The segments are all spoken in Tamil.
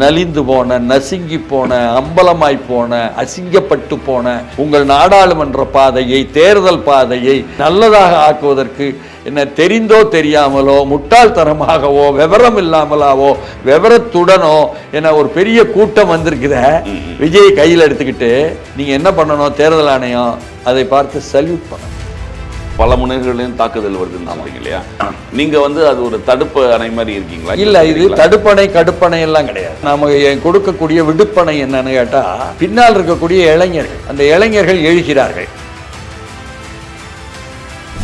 நலிந்து போன, நசுங்கி போன, அம்பலமாய் போன, அசிங்கப்பட்டு போன உங்கள் நாடாளுமன்ற பாதையை, தேர்தல் பாதையை நல்லதாக ஆக்குவதற்கு என்ன தெரிந்தோ தெரியாமலோ, முட்டாள்தனமாகவோ, விவரம் இல்லாமலாவோ, விவரத்துடனோ என்ன ஒரு பெரிய கூட்டம் வந்திருக்குத விஜய் கையில் எடுத்துக்கிட்டு நீங்க என்ன பண்ணணும்? தேர்தல் ஆணையம் அதை பார்த்து சல்யூட் பண்ணணும். பல முனைகளையும் தாக்குதல் வருதுன்னு சொல்றீங்க இல்லையா? நீங்க அது ஒரு தடுப்பு அணை மாதிரி இருக்கீங்களா? இல்ல, இது தடுப்பணை கடுப்பணை எல்லாம் கிடையாது. நாம கொடுக்கக்கூடிய விடுப்பணை என்னன்னு கேட்டா, பின்னால் இருக்கக்கூடிய இளைஞர்கள், அந்த இளைஞர்கள் எழுகிறார்கள்.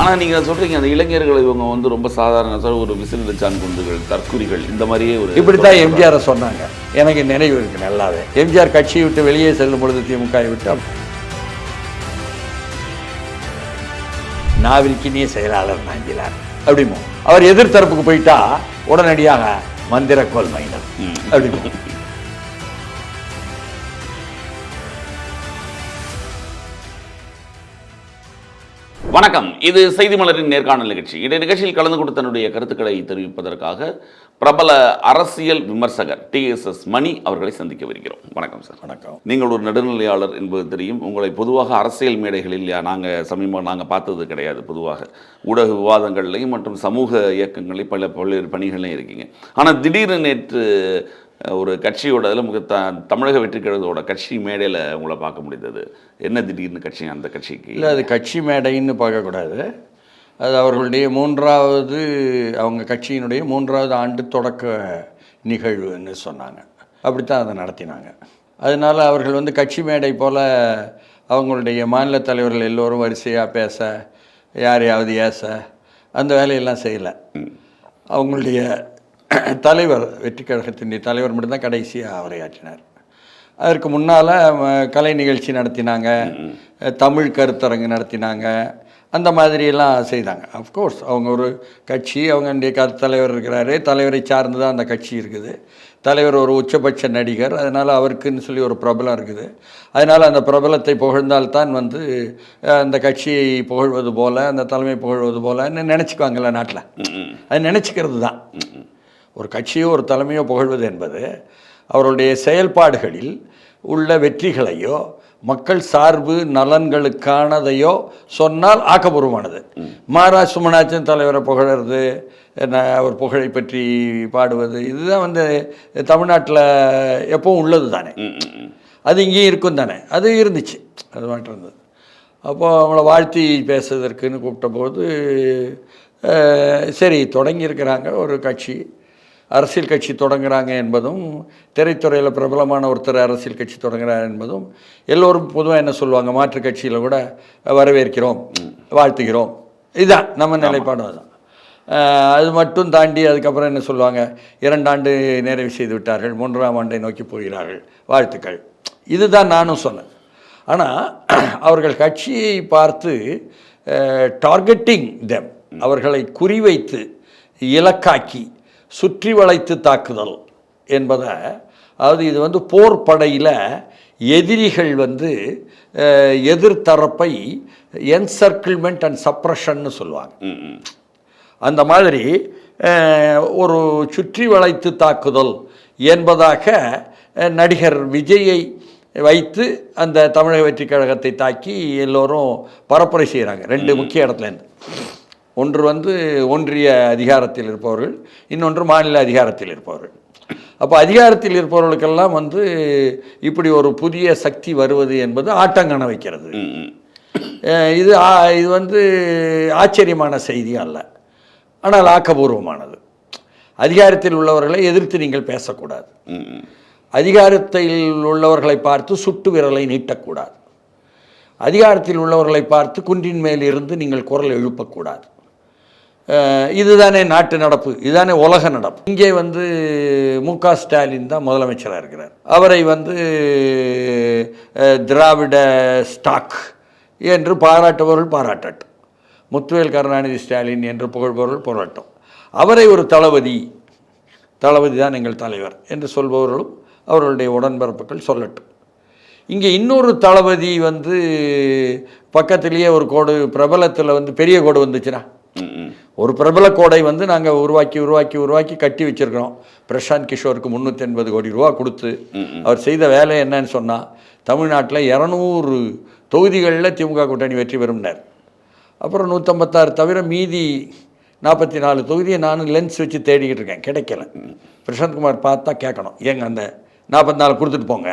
ஆனா நீங்க சொல்றீங்க அந்த இளைஞர்கள் இவங்க ரொம்ப சாதாரண ஒரு விசிறிச்சான் குண்டுகள், தற்குறிகள், இந்த மாதிரியே ஒரு இப்படித்தான் எம்ஜிஆர் சொன்னாங்க. எனக்கு நினைவு இருக்கு நல்லாவே. எம்ஜிஆர் கட்சியை விட்டு வெளியே செல்லும் பொழுது, திமுக விட்டு, நாவிற்கினிய செயலாளர் நாஞ்சிலார் அப்படிமோ. அவர் எதிர்த்தரப்புக்கு போயிட்டா உடனடியாக மந்திரக்கோள் மைனர் அப்படிமோ. வணக்கம், இது செய்தி மலரின் நேர்காணல் நிகழ்ச்சி. இந்த நிகழ்ச்சியில் கலந்து கொண்டு தன்னுடைய கருத்துக்களை தெரிவிப்பதற்காக பிரபல அரசியல் விமர்சகர் TSS மணி அவர்களை சந்திக்க வருகிறோம். வணக்கம் சார். வணக்கம். நீங்கள் ஒரு நடுநிலையாளர் என்பது தெரியும். உங்களை பொதுவாக அரசியல் மேடைகளில் நாங்கள் பார்த்தது கிடையாது. பொதுவாக ஊடக விவாதங்கள்லையும் மற்றும் சமூக இயக்கங்களையும் பல்வேறு பணிகளையும் இருக்கீங்க. ஆனால் திடீர்னு நேற்று ஒரு கட்சியோட தமிழக வெற்றிக் கழகத்தோட கட்சி மேடையில் உங்களை பார்க்க முடிந்தது. என்ன திடீர்னு கட்சி? அந்த கட்சிக்கு இல்லை, அது கட்சி மேடைன்னு பார்க்கக்கூடாது. அது அவர்களுடைய அவங்க கட்சியினுடைய 3வது ஆண்டு தொடக்க நிகழ்வுன்னு சொன்னாங்க. அப்படித்தான் அதை நடத்தினாங்க. அதனால் அவர்கள் கட்சி மேடை போல் அவங்களுடைய மாநில தலைவர்கள் எல்லோரும் வரிசையாக பேச, யாரையாவது ஏச, அந்த வேலையெல்லாம் செய்யலை. அவங்களுடைய தலைவர், வெற்றி கழகத்தினுடைய தலைவர் மட்டும்தான் கடைசியாக உரையாற்றினார். அதற்கு முன்னால் கலை நிகழ்ச்சி நடத்தினாங்க, தமிழ் கருத்தரங்கு நடத்தினாங்க, அந்த மாதிரியெல்லாம் செய்தாங்க. அஃப்கோர்ஸ் அவங்க ஒரு கட்சி, அவங்களுடைய தலைவர் இருக்கிறாரு, தலைவரை சார்ந்து தான் அந்த கட்சி இருக்குது. தலைவர் ஒரு உச்சபட்ச நடிகர், அதனால் அவருக்குன்னு சொல்லி ஒரு பிரபலம் இருக்குது. அதனால் அந்த பிரபலத்தை புகழ்ந்தால்தான் அந்த கட்சியை புகழ்வது போல், அந்த தலைமை புகழ்வது போல் நினச்சிக்குவாங்கள்ல நாட்டில். அது நினச்சிக்கிறது தான். ஒரு கட்சியோ ஒரு தலைமையோ புகழ்வது என்பது அவருடைய செயல்பாடுகளில் உள்ள வெற்றிகளையோ மக்கள் சார்பு நலன்களுக்கானதையோ சொன்னால் ஆக்கப்பூர்வமானது. மாரா சுமனாச்சன் தலைவரை புகழறது, அவர் புகழை பற்றி பாடுவது, இதுதான் தமிழ்நாட்டில் எப்பவும் உள்ளது தானே. அது இங்கேயும் இருக்கும் தானே. அது இருந்துச்சு, அது மாற்றம் இருந்தது. அப்போது அவங்கள வாழ்த்தி பேசுவதற்குன்னு கூப்பிட்ட போது, சரி தொடங்கியிருக்கிறாங்க ஒரு கட்சி, அரசியல் கட்சி தொடங்குறாங்க என்பதும், திரைத்துறையில் பிரபலமான ஒருத்தர் அரசியல் கட்சி தொடங்குறார் என்பதும் எல்லோரும் பொதுவாக என்ன சொல்லுவாங்க, மாற்றுக் கட்சியில் கூட வரவேற்கிறோம், வாழ்த்துகிறோம். இதுதான் நம்ம நிலைப்பாடு. தான் அது மட்டும் தாண்டி அதுக்கப்புறம் என்ன சொல்லுவாங்க, 2 ஆண்டு நிறைவு செய்து விட்டார்கள், 3ஆம் ஆண்டை நோக்கி போகிறார்கள், வாழ்த்துக்கள். இதுதான் நானும் சொன்னேன். ஆனால் அவர்கள் கட்சியை பார்த்து டார்கெட்டிங் தெம், அவர்களை குறிவைத்து இலக்காக்கி சுற்றி வளைத்து தாக்குதல் என்பதை, அதாவது இது போர் படையில் எதிரிகள் எதிர்த்தரப்பை என்சர்க்கிள்மெண்ட் அண்ட் சப்ரஷன்னு சொல்லுவாங்க. அந்த மாதிரி ஒரு சுற்றி வளைத்து தாக்குதல் என்பதாக நடிகர் விஜயை வைத்து அந்த தமிழக வெற்றி கழகத்தை தாக்கி எல்லோரும் பரப்புரை செய்கிறாங்க. 2 முக்கிய இடத்துலேருந்து. ஒன்று ஒன்றிய அதிகாரத்தில் இருப்பவர்கள், இன்னொன்று மாநில அதிகாரத்தில் இருப்பவர்கள். அப்போ அதிகாரத்தில் இருப்பவர்களுக்கெல்லாம் இப்படி ஒரு புதிய சக்தி வருவது என்பது ஆட்டங்காண வைக்கிறது. இது ஆச்சரியமான செய்தி அல்ல, ஆனால் ஆக்கபூர்வமானது. அதிகாரத்தில் உள்ளவர்களை எதிர்த்து நீங்கள் பேசக்கூடாது. அதிகாரத்தில் உள்ளவர்களை பார்த்து சுட்டு விரலை நீட்டக்கூடாது. அதிகாரத்தில் உள்ளவர்களை பார்த்து குன்றின் மேல் இருந்து நீங்கள் குரல் எழுப்பக்கூடாது. இதுதானே நாட்டு நடப்பு, இதுதானே உலக நடப்பு. இங்கே மு.க. ஸ்டாலின் தான் முதலமைச்சராக இருக்கிறார். அவரை திராவிட ஸ்டாக் என்று பாராட்டுபவர்கள் பாராட்டட்டும், முத்துவேல் கருணாநிதி ஸ்டாலின் என்று புகழ்பவர்கள் புகழட்டும். அவரை ஒரு தளபதி தான் எங்கள் தலைவர் என்று சொல்பவர்களும் அவர்களுடைய உடன்பிறப்புகள் சொல்லட்டும். இங்கே இன்னொரு தளபதி பக்கத்திலேயே ஒரு கோடு, பிரபலத்தில் பெரிய கோடு வந்துச்சுன்னா ஒரு பிரபல கோடை வந்து நாங்கள் உருவாக்கி கட்டி வச்சிருக்கிறோம். பிரசாந்த் கிஷோருக்கு 380 கோடி ரூபா கொடுத்து அவர் செய்த வேலை என்னன்னு சொன்னால், தமிழ்நாட்டில் 200 தொகுதிகளில் திமுக கூட்டணி வெற்றி பெறும்னார். அப்புறம் 156 தவிர மீதி 44 தொகுதியை நானும் லென்ஸ் வச்சு தேடிக்கிட்டு இருக்கேன், கிடைக்கல. பிரசாந்த்குமார் பார்த்தா கேட்கணும், ஏங்க அந்த 44 கொடுத்துட்டு போங்க.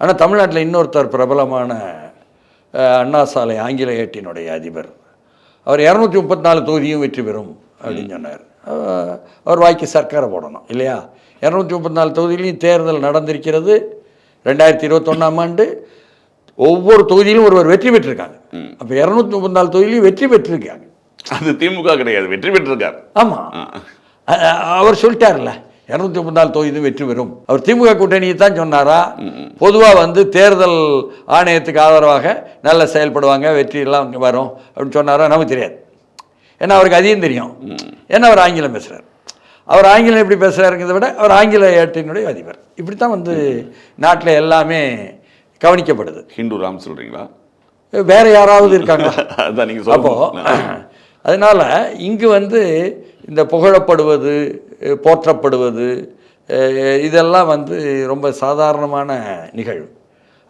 ஆனால் தமிழ்நாட்டில் இன்னொருத்தர் பிரபலமான அண்ணா சாலை ஆங்கில ஏட்டினுடைய அதிபர், அவர் 234 தொகுதியும் வெற்றி பெறும் அப்படின்னு சொன்னார். அவர் வாய்க்கு சர்க்கரை போடணும் இல்லையா? 234 தொகுதியிலையும் தேர்தல் நடந்திருக்கிறது. 2021ஆம் ஆண்டு ஒவ்வொரு தொகுதியிலும் ஒருவர் வெற்றி பெற்றிருக்காங்க. அப்போ 234 தொகுதியிலையும் வெற்றி பெற்றிருக்காங்க. அது திமுக கிடையாது, வெற்றி பெற்றிருக்கார். ஆமாம், அவர் சொல்லிட்டார்ல 234 தொகுதியும் வெற்றி பெறும். அவர் திமுக கூட்டணியை தான் சொன்னாரா? பொதுவாக வந்து தேர்தல் ஆணையத்துக்கு ஆதரவாக நல்லா செயல்படுவாங்க, வெற்றியெல்லாம் வரும் அப்படின்னு சொன்னாரா? நமக்கு தெரியாது. ஏன்னா அவருக்கு அதையும் தெரியும். ஏன்னா அவர் ஆங்கிலம் பேசுகிறார். அவர் ஆங்கிலம் எப்படி பேசுகிறாருங்கிறத விட அவர் ஆங்கில ஏட்டினுடைய அதிபர். இப்படித்தான் வந்து நாட்டில் எல்லாமே கவனிக்கப்படுது. ஹிந்து ராம் சொல்கிறீங்களா? வேற யாராவது இருக்காங்களா? அதான் நீங்கள் அப்போது அதனால் இங்கு வந்து இந்த புகழப்படுவது, போற்றப்படுவது, இதெல்லாம் வந்து ரொம்ப சாதாரணமான நிகழ்வு.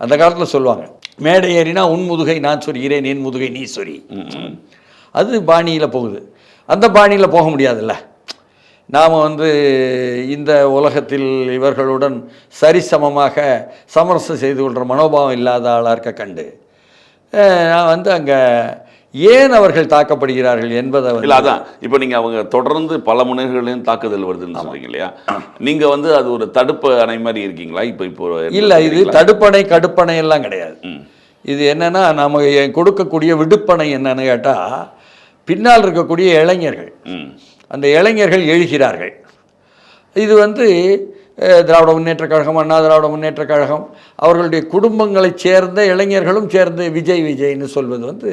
அந்த காலத்தில் சொல்லுவாங்க, மேடை ஏறினா உன் முதுகை நான் சொரிகிறேன், என் முதுகை நீ சொரி. அது பாணியில் போகுது. அந்த பாணியில் போக முடியாதுல்ல. நாம் வந்து இந்த உலகத்தில் இவர்களுடன் சரிசமமாக சமரசம் செய்து கொள்கிற மனோபாவம் இல்லாத ஆளாக இருக்க கண்டு நான் வந்து அங்கே ஏன் அவர்கள் தாக்கப்படுகிறார்கள் என்பதை இல்லை. அதான் இப்போ நீங்கள் அவங்க தொடர்ந்து பல முனைகளையும் தாக்குதல் வருதுன்னு சொல்றீங்க இல்லையா? நீங்கள் வந்து அது ஒரு தடுப்பு அணை மாதிரி இருக்கீங்களா? இப்போ இல்லை, இது தடுப்பணை கடுப்பணை எல்லாம் கிடையாது. இது என்னன்னா, நம்ம கொடுக்கக்கூடிய விடுப்பணை என்னன்னு கேட்டால், பின்னால் இருக்கக்கூடிய இளைஞர்கள், அந்த இளைஞர்கள் எழுகிறார்கள். இது வந்து திராவிட முன்னேற்றக் கழகம், அண்ணா திராவிட முன்னேற்றக் கழகம், அவர்களுடைய குடும்பங்களைச் சேர்ந்த இளைஞர்களும் சேர்ந்து விஜய் விஜய்னு சொல்வது வந்து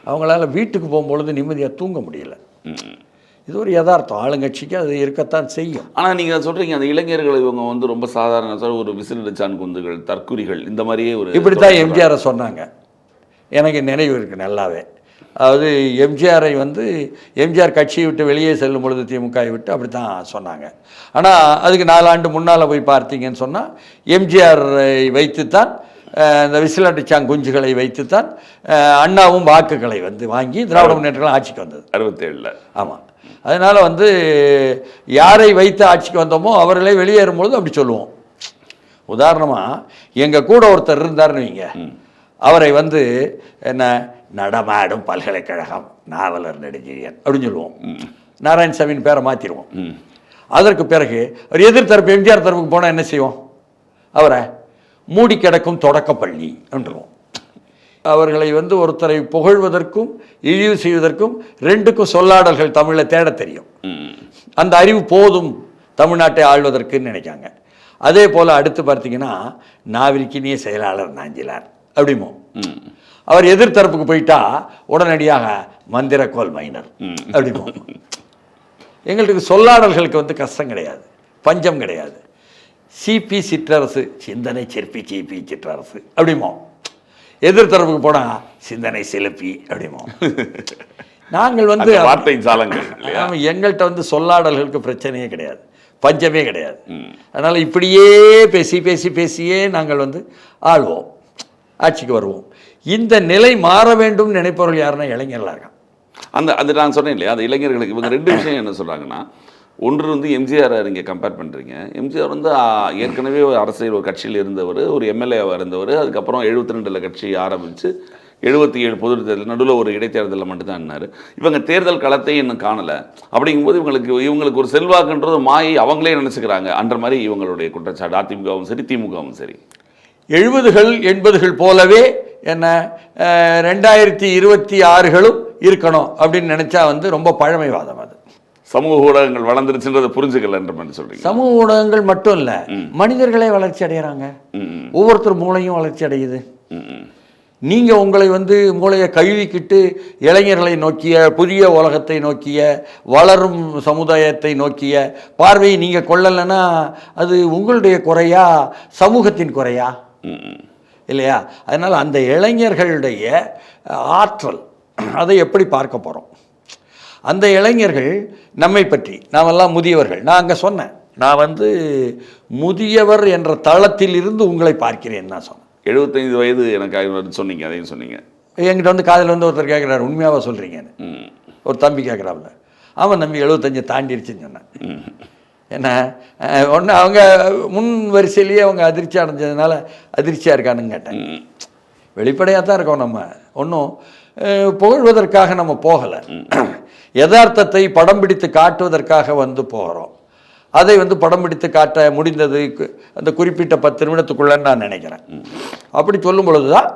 அவங்களால வீட்டுக்கு போகும்பொழுது நிம்மதியாக தூங்க முடியல. இது ஒரு யதார்த்தம். ஆளுங்கட்சிக்கு அது இருக்கத்தான் செய்யும். ஆனால் நீங்கள் சொல்கிறீங்க அந்த இளைஞர்கள் இவங்க வந்து ரொம்ப சாதாரண ஒரு விசிறிச்சான் குந்துகள், தற்குறிகள், இந்த மாதிரியே ஒரு இப்படித்தான் எம்ஜிஆரை சொன்னாங்க. எனக்கு நினைவு இருக்குது நல்லாவே. அதாவது எம்ஜிஆரை வந்து எம்ஜிஆர் கட்சியை விட்டு வெளியே செல்லும் பொழுது திமுகவை விட்டு அப்படி தான் சொன்னாங்க. ஆனால் அதுக்கு 4 ஆண்டு முன்னால் போய் பார்த்தீங்கன்னு சொன்னால் எம்ஜிஆரை வைத்துத்தான், இந்த விசிலடிச்சாங் குஞ்சுகளை வைத்துத்தான் அண்ணாவும் வாக்குகளை வந்து வாங்கி திராவிட முன்னேற்றங்கள் ஆட்சிக்கு வந்தது 67. ஆமாம். அதனால் வந்து யாரை வைத்து ஆட்சிக்கு வந்தோமோ அவர்களே வெளியேறும்பொழுது அப்படி சொல்லுவோம். உதாரணமாக எங்கள் கூட ஒருத்தர் இருந்தார்னு வைங்க, அவரை வந்து என்ன நடமாடும் பல்கலைக்கழகம் நாவலர் நெடுஞ்செழியன் அப்படின்னு சொல்லுவோம். நாராயணசாமியின் பேரை மாற்றிடுவோம். அதற்கு பிறகு அவர் எதிர்த்தரப்பு எம்ஜிஆர் தரப்புக்கு போனால் என்ன செய்வோம்? அவரை மூடி கிடக்கும் தொடக்கப்பள்ளி என்றுவோம். அவர்களை வந்து ஒருத்தரை புகழ்வதற்கும் இழிவு செய்வதற்கும் ரெண்டுக்கும் சொல்லாடல்கள் தமிழில் தேட தெரியும். அந்த அறிவு போதும் தமிழ்நாட்டை ஆள்வதற்குன்னு நினைக்காங்க. அதே போல் அடுத்து பார்த்தீங்கன்னா, நாவிற்கினிய செயலாளர் நாஞ்சிலார் அப்படிமோ. அவர் எதிர்த்தரப்புக்கு போயிட்டா உடனடியாக மந்திரக்கோல் மைனர் அப்படிமோ. எங்களுக்கு சொல்லாடல்களுக்கு வந்து கஷ்டம் கிடையாது, பஞ்சம் கிடையாது. சிபி சிற்றரசு, சிந்தனை சிற்பி சிபி சிற்றரசு அப்படிமோ. எதிர்த்தரப்புக்கு போனால் சிந்தனை சிலுப்பி அப்படிமோ. நாங்கள் வந்து வார்த்தை சாலங்கள். எங்கள்கிட்ட வந்து சொல்லாடல்களுக்கு பிரச்சனையே கிடையாது, பஞ்சமே கிடையாது. அதனால் இப்படியே பேசியே நாங்கள் வந்து ஆள்வோம், ஆட்சிக்கு வருவோம். இந்த நிலை மாற வேண்டும் நினைப்பவர்கள் யாருன்னா இளைஞர்களாக இருக்காங்க. அந்த நான் சொன்னேன் இல்லையா, அந்த இளைஞர்களுக்கு இவங்க 2 விஷயம் என்ன சொல்கிறாங்கன்னா, ஒன்று வந்து எம்ஜிஆர் இங்கே கம்பேர் பண்ணுறீங்க. எம்ஜிஆர் வந்து ஏற்கனவே ஒரு அரசியல் ஒரு கட்சியில் இருந்தவர், ஒரு எம்எல்ஏவாக இருந்தவர். அதுக்கப்புறம் 72 கட்சி ஆரம்பித்து 77 பொது தேர்தல், நடுவில் ஒரு இடைத்தேர்தலில் மட்டும்தான் என்னார். இவங்க தேர்தல் களத்தை இன்னும் காணலை. அப்படிங்கும்போது இவங்களுக்கு ஒரு செல்வாக்குன்றது மாயை அவங்களே நினச்சிக்கிறாங்க அன்ற மாதிரி இவங்களுடைய குற்றச்சாட்டு. அதிமுகவும் சரி திமுகவும் சரி 70கள் 80கள் போலவே என்ன 2026களும் இருக்கணும் அப்படின்னு நினச்சா வந்து ரொம்ப பழமைவாதம். அது சமூக ஊடகங்கள் வளர்ந்துருச்சுன்றதை புரிஞ்சுக்கல என்ற மாதிரி சொல்றீங்க. சமூக ஊடகங்கள் மட்டும் இல்லை, மனிதர்களே வளர்ச்சி அடைகிறாங்க. ஒவ்வொருத்தர் மூளையும் வளர்ச்சி அடையுது. நீங்கள் உங்களை வந்து மூளையை கழுவிக்கிட்டு இளைஞர்களை நோக்கிய, புதிய உலகத்தை நோக்கிய, வளரும் சமுதாயத்தை நோக்கிய பார்வையை நீங்கள் கொள்ளலைன்னா அது உங்களுடைய குறையா, சமூகத்தின் குறையா இல்லையா? அதனால் அந்த இளைஞர்களுடைய ஆற்றல் அதை எப்படி பார்க்க போகிறோம்? அந்த இளைஞர்கள் நம்மை பற்றி, நாமெல்லாம் முதியவர்கள். நான் அங்கே சொன்னேன், நான் வந்து முதியவர் என்ற தளத்தில் இருந்து உங்களை பார்க்கிறேன் நான் சொன்னேன். 75 வயது எனக்கு சொன்னீங்க, அதையும் சொன்னீங்க. என்கிட்ட வந்து காதில் வந்து ஒருத்தர் கேட்குறாரு, உண்மையாக சொல்கிறீங்கன்னு. ஒரு தம்பி கேட்குறாப்புல, ஆமாம் தம்பி 75 தாண்டிடுச்சுன்னு சொன்னேன். ஏன்னா ஒன்று அவங்க முன் வரிசையிலேயே அவங்க அதிர்ச்சி அடைஞ்சதுனால அதிர்ச்சியாக இருக்கானுன்னு கேட்டேன். வெளிப்படையாக தான் இருக்கோம். நம்ம ஒன்றும் புகழ்வதற்காக நம்ம போகலை, யதார்த்தத்தை படம் பிடித்து காட்டுவதற்காக வந்து போகிறோம். அதை வந்து படம் பிடித்து காட்ட முடிந்தது அந்த குறிப்பிட்ட 10 நிமிடத்துக்குள்ளன்னு நான் நினைக்கிறேன். அப்படி சொல்லும் பொழுது தான்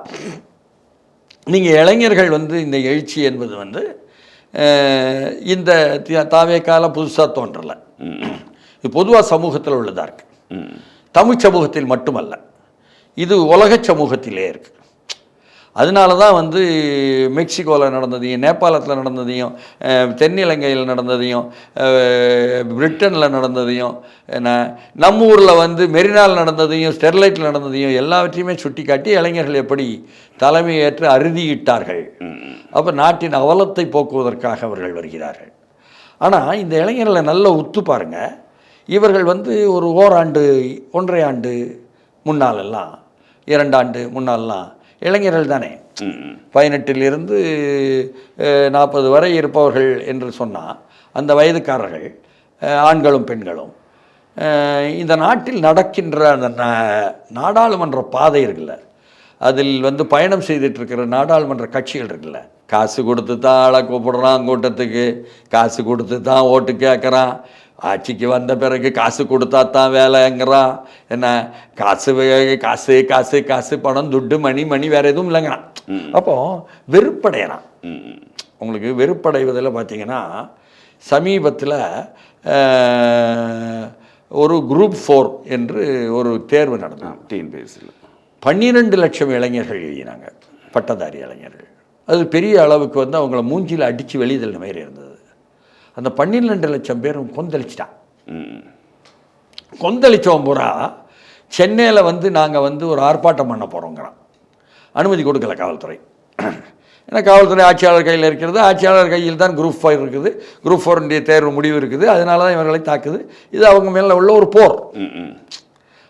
நீங்கள் இளைஞர்கள் வந்து இந்த எழுச்சி என்பது வந்து இந்த தாவேக்கால புதுசாக தோன்றலை. இது பொதுவாக சமூகத்தில் உள்ளதாக இருக்குது. தமிழ் சமூகத்தில் மட்டுமல்ல, இது உலக சமூகத்திலே இருக்குது. அதனால தான் வந்து மெக்சிகோவில் நடந்ததையும், நேபாளத்தில் நடந்ததையும், தென்னிலங்கையில் நடந்ததையும், பிரிட்டனில் நடந்ததையும், நம்ம ஊரில் வந்து மெரினால் நடந்ததையும், ஸ்டெர்லைட்டில் நடந்ததையும் எல்லாவற்றையுமே சுட்டி காட்டி இளைஞர்கள் எப்படி தலைமையேற்று அறுதியிட்டார்கள். அப்போ நாட்டின் அவலத்தை போக்குவதற்காக அவர்கள் வருகிறார்கள். ஆனால் இந்த இளைஞர்களை நல்லா உத்து பாருங்கள். இவர்கள் வந்து ஒரு ஓராண்டு 1.5 ஆண்டு முன்னாலெல்லாம் 2 ஆண்டு முன்னாலெல்லாம் இளைஞர்கள் தானே. 18 40 வரை இருப்பவர்கள் என்று சொன்னால் அந்த வயதுக்காரர்கள் ஆண்களும் பெண்களும் இந்த நாட்டில் நடக்கின்ற அந்த நாடாளுமன்ற பாதை இருக்குல்ல, அதில் வந்து பயணம் செய்துட்ருக்கிற நாடாளுமன்ற கட்சிகள் இருக்குல்ல, காசு கொடுத்து தான் ஆளை கூப்பிடுறான் கூட்டத்துக்கு, காசு கொடுத்து தான் ஓட்டு கேட்குறான், ஆட்சிக்கு வந்த பிறகு காசு கொடுத்தா தான் வேலைங்கிறான், என்ன காசு காசு காசு காசு பணம் துட்டு மணி வேறு எதுவும் இல்லைங்கிறான். அப்போ வெறுப்படைகிறான். உங்களுக்கு வெறுப்படைவதில் பார்த்தீங்கன்னா சமீபத்தில் ஒரு குரூப் 4 என்று ஒரு தேர்வு நடந்தது. டிஎன்பிஎஸ்சியில் 12 லட்சம் இளைஞர்கள் எழுதினாங்க, பட்டதாரி இளைஞர்கள். அது பெரிய அளவுக்கு வந்து அவங்கள மூஞ்சியில் அடித்து வெளிதல் மாதிரி இருந்தது. அந்த 12 லட்சம் பேரும் கொந்தளிச்சிட்டான். கொந்தளிச்சவன் பூரா சென்னையில் வந்து நாங்கள் வந்து ஒரு ஆர்ப்பாட்டம் பண்ண போகிறோங்கிறான். அனுமதி கொடுக்கல காவல்துறை. ஏன்னா காவல்துறை ஆட்சியாளர் கையில் இருக்கிறது, ஆட்சியாளர் கையில் தான் குரூப் 5 இருக்குது, குரூப் 4 தேர்வு முடிவு இருக்குது. அதனால தான் இவர்களை தாக்குது. இது அவங்க மேலே உள்ள ஒரு போர்.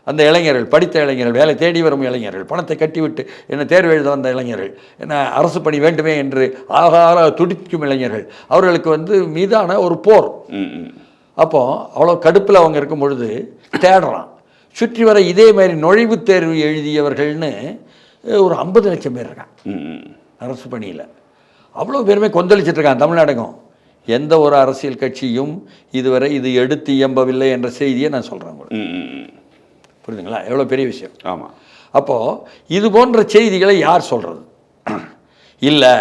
அந்த இளைஞர்கள், படித்த இளைஞர்கள், வேலை தேடி வரும் இளைஞர்கள், பணத்தை கட்டிவிட்டு என்ன தேர்வு எழுத வந்த இளைஞர்கள், என்ன அரசு பணி வேண்டுமே என்று ஆகார துடிக்கும் இளைஞர்கள், அவர்களுக்கு வந்து மீதான ஒரு போர். அப்போது அவ்வளோ கடுப்பில் அவங்க இருக்கும் பொழுது தேடுறான். சுற்றி வர இதே மாதிரி நுழைவுத் தேர்வு எழுதியவர்கள்னு ஒரு 50 லட்சம் பேர் இருக்கான் அரசு பணியில். அவ்வளோ பேருமே கொந்தளிச்சிட்ருக்கான் தமிழ்நாடுக்கும். எந்த ஒரு அரசியல் கட்சியும் இதுவரை இது எடுத்து இயம்பவில்லை என்ற செய்தியை நான் சொல்கிறேன் உங்களுக்கு. புரியுதுங்களா? எவ்வளோ பெரிய விஷயம். ஆமாம். அப்போது இது போன்ற செய்திகளை யார் சொல்கிறது? இல்லை,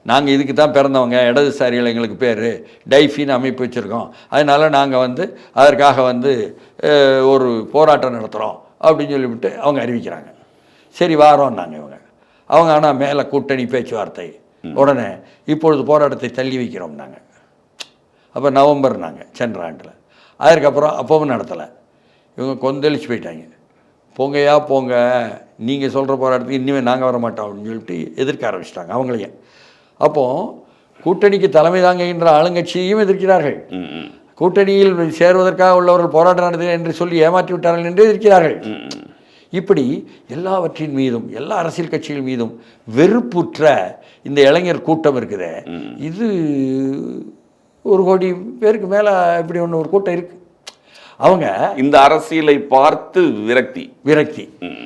நாங்கள் இதுக்கு தான் பிறந்தவங்க, இடதுசாரிகள் எங்களுக்கு பேர் டைஃபின்னு அமைப்பு வச்சுருக்கோம், அதனால் நாங்கள் வந்து அதற்காக வந்து ஒரு போராட்டம் நடத்துகிறோம் அப்படின்னு சொல்லிவிட்டு அவங்க அறிவிக்கிறாங்க. சரி வாரோம்னாங்க இவங்க. அவங்க ஆனால் மேலே கூட்டணி பேச்சுவார்த்தை, உடனே இப்பொழுது போராட்டத்தை தள்ளி வைக்கிறோம்னாங்க. அப்போ நவம்பர்னாங்க சென்ற ஆண்டில். அதற்கப்புறம் அப்பவும் நடத்தலை. இவங்க கொந்தளிச்சு போயிட்டாங்க. போங்கயா போங்க, நீங்கள் சொல்கிற போராட்டத்துக்கு இனிமேல் நாங்கள் வர மாட்டோம் அப்படின்னு சொல்லிட்டு எதிர்க்க ஆரம்பிச்சிட்டாங்க அவங்களையே. அப்போது கூட்டணிக்கு தலைமை தாங்குகின்ற ஆளுங்கட்சியையும் எதிர்க்கிறார்கள். கூட்டணியில் சேருவதற்காக உள்ளவர்கள் போராட்டம் நடத்துகிறேன் என்று சொல்லி ஏமாற்றி விட்டார்கள் என்று எதிர்க்கிறார்கள். இப்படி எல்லாவற்றின் மீதும் எல்லா அரசியல் கட்சிகள் மீதும் வெறுப்புற்ற இந்த இளைஞர் கூட்டம் இருக்குது. இது 1 கோடி பேருக்கு மேலே இப்படி ஒன்று ஒரு கூட்டம் இருக்குது. அவங்க இந்த அரசியலை பார்த்து விரக்தி.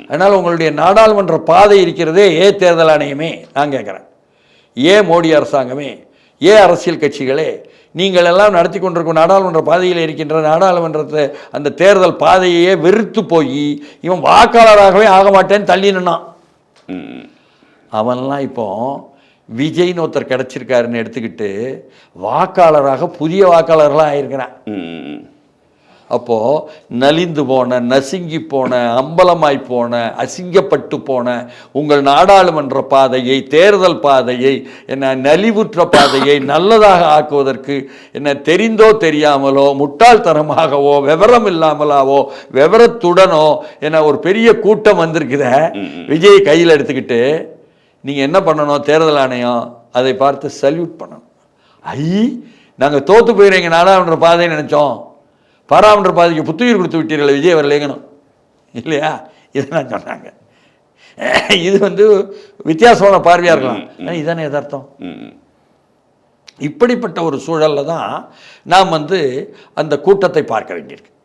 அதனால் உங்களுடைய நாடாளுமன்ற பாதை இருக்கிறதே, தேர்தல் ஆணையமே, நான் கேட்குறேன், மோடி அரசாங்கமே, அரசியல் கட்சிகளே, நீங்கள் எல்லாம் நடத்தி கொண்டிருக்கும் நாடாளுமன்ற பாதையில் இருக்கின்ற நாடாளுமன்றத்தை அந்த தேர்தல் பாதையே வெறுத்து போய் இவன் வாக்காளராகவே ஆக மாட்டேன்னு தள்ளினான். அவன்லாம் இப்போ விஜய்னு ஒருத்தர் கிடச்சிருக்காருன்னு எடுத்துக்கிட்டு வாக்காளராக புதிய வாக்காளர்களாக ஆயிருக்கிறான். அப்போது நலிந்து போன, நசுங்கி போன, அம்பலமாய் போன, அசிங்கப்பட்டு போன உங்கள் நாடாளுமன்ற பாதையை, தேர்தல் பாதையை, என்ன நலிவுற்ற பாதையை நல்லதாக ஆக்குவதற்கு என்ன தெரிந்தோ தெரியாமலோ, முட்டாள்தனமாகவோ, விவரம் இல்லாமலாவோ, விவரத்துடனோ என்ன ஒரு பெரிய கூட்டம் வந்திருக்குத விஜய் கையில் எடுத்துக்கிட்டு நீங்கள் என்ன பண்ணணும்? தேர்தல் ஆணையம் அதை பார்த்து சல்யூட் பண்ணணும். நாங்கள் தோற்று போயிடுறீங்க நாடாளுமன்ற பாதையை நினச்சோம், பாராளுமன்ற பாதைக்கு புத்துயிர் கொடுத்து விட்டீர்கள் விஜய் அவர்களேங்கணும் இல்லையா, இதெல்லாம் சொன்னாங்க. இது வந்து வித்தியாசமான பார்வையாக இருக்கலாம், இதுதானே எதார்த்தம். இப்படிப்பட்ட ஒரு சூழலில் தான் நாம் வந்து அந்த கூட்டத்தை பார்க்க வேண்டியிருக்கு.